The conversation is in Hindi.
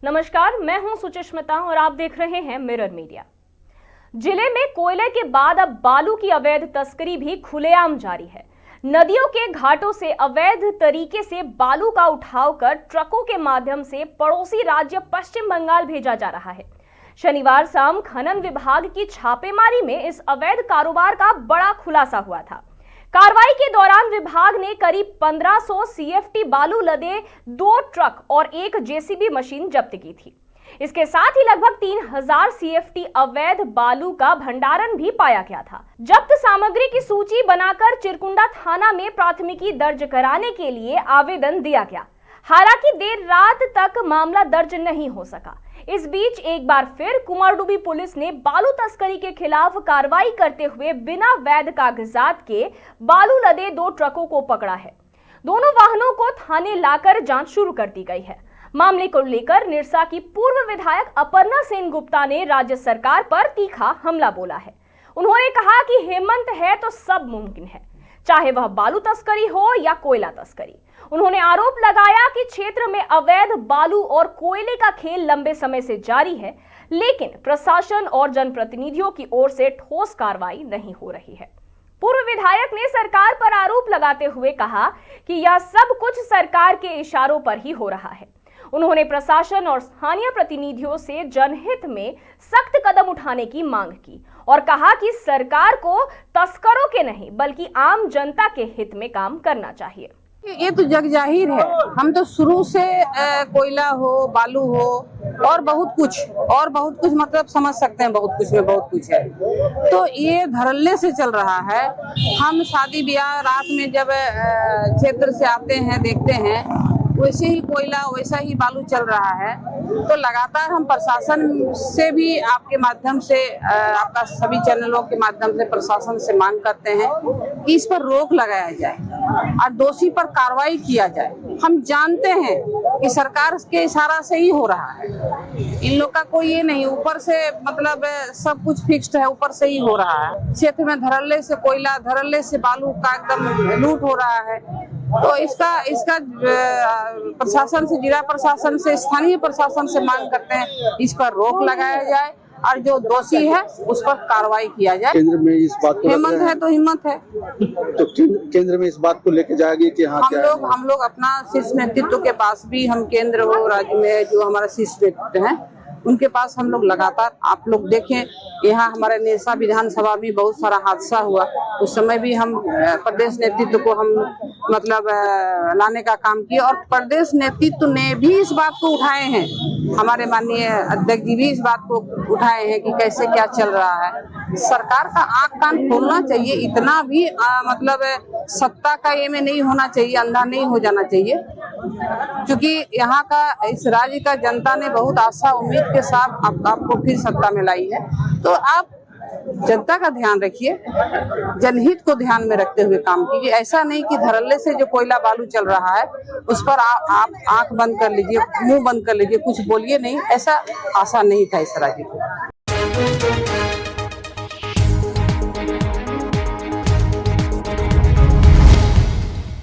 नमस्कार, मैं हूं सुचिस्मिता और आप देख रहे हैं मिरर मीडिया। जिले में कोयले के बाद अब बालू की अवैध तस्करी भी खुलेआम जारी है। नदियों के घाटों से अवैध तरीके से बालू का उठाव कर ट्रकों के माध्यम से पड़ोसी राज्य पश्चिम बंगाल भेजा जा रहा है। शनिवार शाम खनन विभाग की छापेमारी में इस अवैध कारोबार का बड़ा खुलासा हुआ था। कार्रवाई के दौरान विभाग ने करीब 1500 सीएफटी बालू लदे 2 ट्रक और 1 जेसीबी मशीन जब्त की थी। इसके साथ ही लगभग 3000 सीएफटी अवैध बालू का भंडारण भी पाया गया था। जब्त सामग्री की सूची बनाकर चिरकुंडा थाना में प्राथमिकी दर्ज कराने के लिए आवेदन दिया गया। हालांकि देर रात तक मामला दर्ज नहीं हो सका। इस बीच एक बार फिर कुमारडुबी पुलिस ने बालू तस्करी के खिलाफ कार्रवाई करते हुए बिना वैध कागजात के बालू लदे 2 ट्रकों को पकड़ा है। दोनों वाहनों को थाने लाकर जांच शुरू कर दी गई है। मामले को लेकर निरसा की पूर्व विधायक अपर्णा सेन गुप्ता ने राज्य सरकार पर तीखा हमला बोला है। उन्होंने कहा कि हेमंत है तो सब मुमकिन है, चाहे वह बालू तस्करी हो या कोयला तस्करी। उन्होंने आरोप लगाया कि क्षेत्र में अवैध बालू और कोयले का खेल लंबे समय से जारी है, लेकिन प्रशासन और जनप्रतिनिधियों की ओर से ठोस कार्रवाई नहीं हो रही है। पूर्व विधायक ने सरकार पर आरोप लगाते हुए कहा कि यह सब कुछ सरकार के इशारों पर ही हो रहा है। उन्होंने प्रशासन और स्थानीय प्रतिनिधियों से जनहित में सख्त कदम उठाने की मांग की और कहा कि सरकार को तस्करों के नहीं बल्कि आम जनता के हित में काम करना चाहिए। ये तो जग जाहिर है, हम तो शुरू से कोयला हो, बालू हो और बहुत कुछ मतलब समझ सकते हैं, बहुत कुछ में बहुत कुछ है। तो ये धड़ल्ले से चल रहा है। हम शादी ब्याह रात में जब क्षेत्र से आते हैं देखते हैं वैसे ही कोयला वैसा ही बालू चल रहा है। तो लगातार हम प्रशासन से भी आपके माध्यम से आपका सभी चैनलों के माध्यम से प्रशासन से मांग करते हैं कि इस पर रोक लगाया जाए और दोषी पर कार्रवाई किया जाए। हम जानते हैं कि सरकार के इशारा से ही हो रहा है, इन लोग का कोई ये नहीं ऊपर से मतलब सब कुछ फिक्स्ड है, ऊपर से ही हो रहा है। क्षेत्र में धड़ल्ले से कोयला, धड़ल्ले से बालू का एकदम लूट हो रहा है। तो इसका प्रशासन से, जिला प्रशासन से, स्थानीय प्रशासन से मांग करते हैं इस पर रोक लगाया जाए और जो दोषी है उस पर कार्रवाई किया जाए। केंद्र में इस बात को हिम्मत है तो हिम्मत है तो केंद्र में इस बात को लेके जाएगी कि हाँ हम लोग अपना शीर्ष नेतृत्व के पास भी, हम केंद्र हो राज्य में जो हमारा शीर्ष नेतृत्व है उनके पास हम लोग लगातार, आप लोग देखें यहाँ हमारे निरसा विधानसभा में बहुत सारा हादसा हुआ, उस समय भी हम प्रदेश नेतृत्व को हम मतलब लाने का काम किया और प्रदेश नेतृत्व ने भी इस बात को उठाए हैं। हमारे माननीय अध्यक्ष जी भी इस बात को उठाए हैं कि कैसे क्या चल रहा है। सरकार का आंख कान खोलना चाहिए, इतना भी मतलब सत्ता का ये में नहीं होना चाहिए, अंधा नहीं हो जाना चाहिए, क्योंकि यहाँ का इस राज्य का जनता ने बहुत आशा उम्मीद के साथ आपको फिर सत्ता में लाई है। तो आप जनता का ध्यान रखिए, जनहित को ध्यान में रखते हुए काम कीजिए। ऐसा नहीं कि धड़ल्ले से जो कोयला बालू चल रहा है उस पर आप आंख बंद कर लीजिए, मुंह बंद कर लीजिए, कुछ बोलिए नहीं। ऐसा आशा नहीं था इस राज्य को।